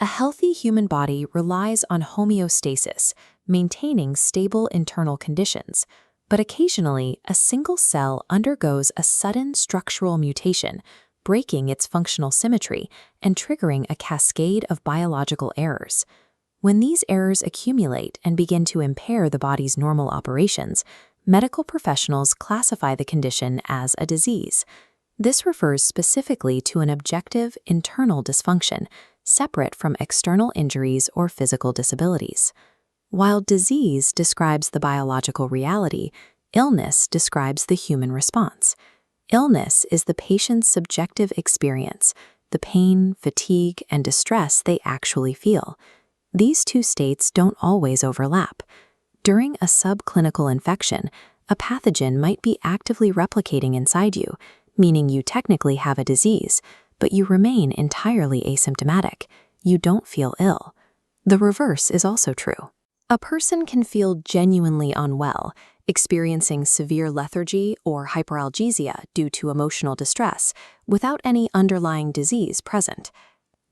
A healthy human body relies on homeostasis, maintaining stable internal conditions, but occasionally a single cell undergoes a sudden structural mutation, breaking its functional symmetry and triggering a cascade of biological errors. When these errors accumulate and begin to impair the body's normal operations, medical professionals classify the condition as a disease. This refers specifically to an objective internal dysfunction, separate from external injuries or physical disabilities. While disease describes the biological reality, illness describes the human response. Illness is the patient's subjective experience, the pain, fatigue, and distress they actually feel. These two states don't always overlap. During a subclinical infection, a pathogen might be actively replicating inside you, meaning you technically have a disease, but you remain entirely asymptomatic. You don't feel ill. The reverse is also true. A person can feel genuinely unwell, experiencing severe lethargy or hyperalgesia due to emotional distress, without any underlying disease present.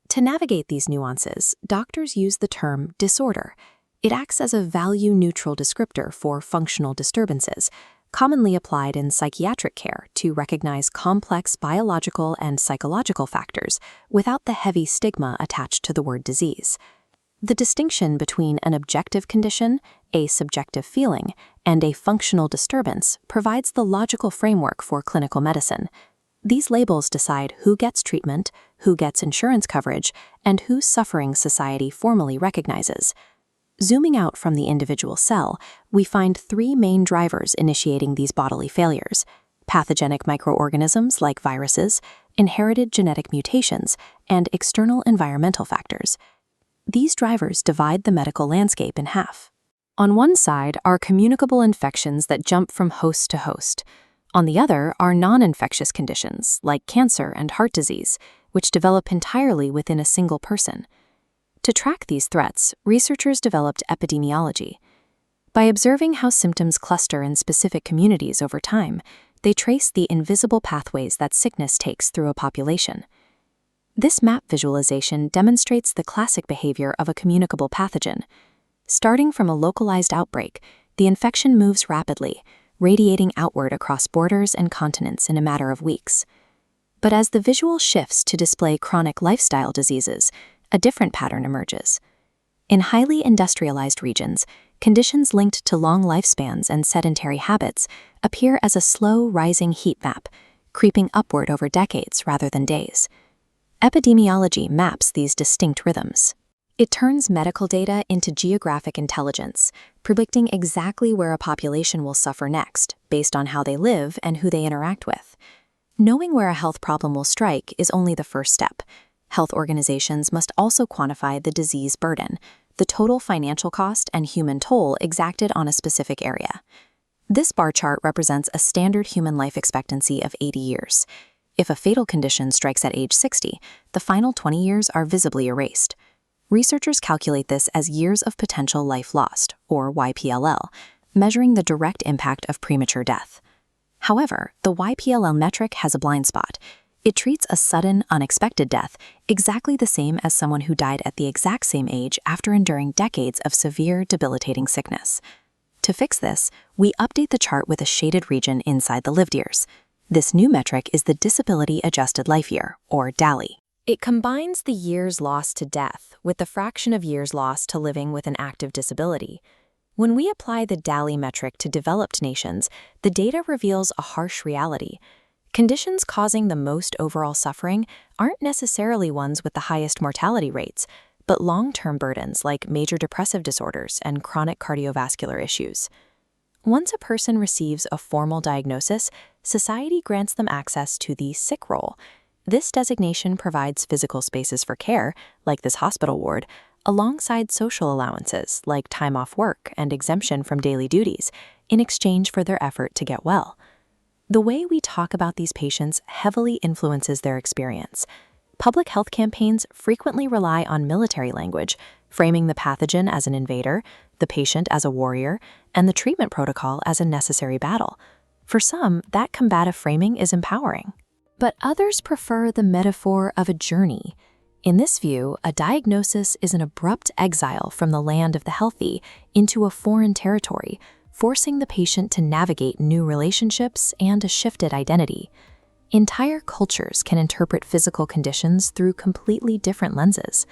To navigate these nuances, doctors use the term disorder. It acts as a value-neutral descriptor for functional disturbances, commonly applied in psychiatric care to recognize complex biological and psychological factors without the heavy stigma attached to the word disease. The distinction between an objective condition, a subjective feeling, and a functional disturbance provides the logical framework for clinical medicine. These labels decide who gets treatment, who gets insurance coverage, and whose suffering society formally recognizes. Zooming out from the individual cell, we find three main drivers initiating these bodily failures: pathogenic microorganisms like viruses, inherited genetic mutations, and external environmental factors. These drivers divide the medical landscape in half. On one side are communicable infections that jump from host to host. On the other are non-infectious conditions, like cancer and heart disease, which develop entirely within a single person. To track these threats, researchers developed epidemiology. By observing how symptoms cluster in specific communities over time, they trace the invisible pathways that sickness takes through a population. This map visualization demonstrates the classic behavior of a communicable pathogen. Starting from a localized outbreak, the infection moves rapidly, radiating outward across borders and continents in a matter of weeks. But as the visual shifts to display chronic lifestyle diseases, a different pattern emerges. In highly industrialized regions, conditions linked to long lifespans and sedentary habits appear as a slow rising heat map, creeping upward over decades rather than days. Epidemiology maps these distinct rhythms. It turns medical data into geographic intelligence, predicting exactly where a population will suffer next, based on how they live and who they interact with. Knowing where a health problem will strike is only the first step. Health organizations must also quantify the disease burden, the total financial cost and human toll exacted on a specific area. This bar chart represents a standard human life expectancy of 80 years. If a fatal condition strikes at age 60, the final 20 years are visibly erased. Researchers calculate this as years of potential life lost, or YPLL, measuring the direct impact of premature death. However, the YPLL metric has a blind spot. It treats a sudden, unexpected death exactly the same as someone who died at the exact same age after enduring decades of severe, debilitating sickness. To fix this, we update the chart with a shaded region inside the lived years. This new metric is the Disability Adjusted Life Year, or DALY. It combines the years lost to death with the fraction of years lost to living with an active disability. When we apply the DALY metric to developed nations, the data reveals a harsh reality. Conditions causing the most overall suffering aren't necessarily ones with the highest mortality rates, but long-term burdens like major depressive disorders and chronic cardiovascular issues. Once a person receives a formal diagnosis, society grants them access to the sick roll. This designation provides physical spaces for care, like this hospital ward, alongside social allowances like time off work and exemption from daily duties, in exchange for their effort to get well. The way we talk about these patients heavily influences their experience. Public health campaigns frequently rely on military language, framing the pathogen as an invader, the patient as a warrior, and the treatment protocol as a necessary battle. For some, that combative framing is empowering. But others prefer the metaphor of a journey. In this view, a diagnosis is an abrupt exile from the land of the healthy into a foreign territory, forcing the patient to navigate new relationships and a shifted identity. Entire cultures can interpret physical conditions through completely different lenses.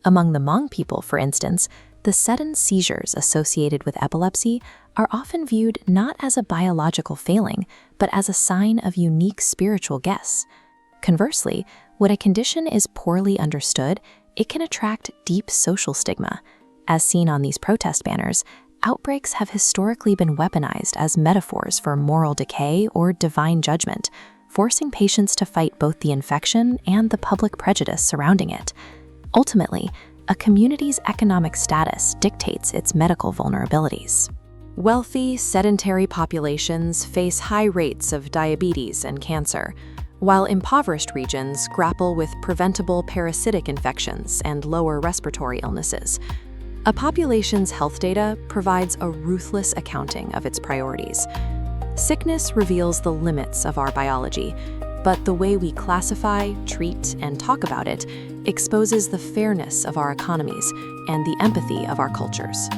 Among the Hmong people, for instance, the sudden seizures associated with epilepsy are often viewed not as a biological failing, but as a sign of unique spiritual gifts. Conversely, when a condition is poorly understood, it can attract deep social stigma. As seen on these protest banners, outbreaks have historically been weaponized as metaphors for moral decay or divine judgment, forcing patients to fight both the infection and the public prejudice surrounding it. Ultimately, a community's economic status dictates its medical vulnerabilities. Wealthy, sedentary populations face high rates of diabetes and cancer, while impoverished regions grapple with preventable parasitic infections and lower respiratory illnesses. A population's health data provides a ruthless accounting of its priorities. Sickness reveals the limits of our biology, but the way we classify, treat, and talk about it exposes the fairness of our economies and the empathy of our cultures.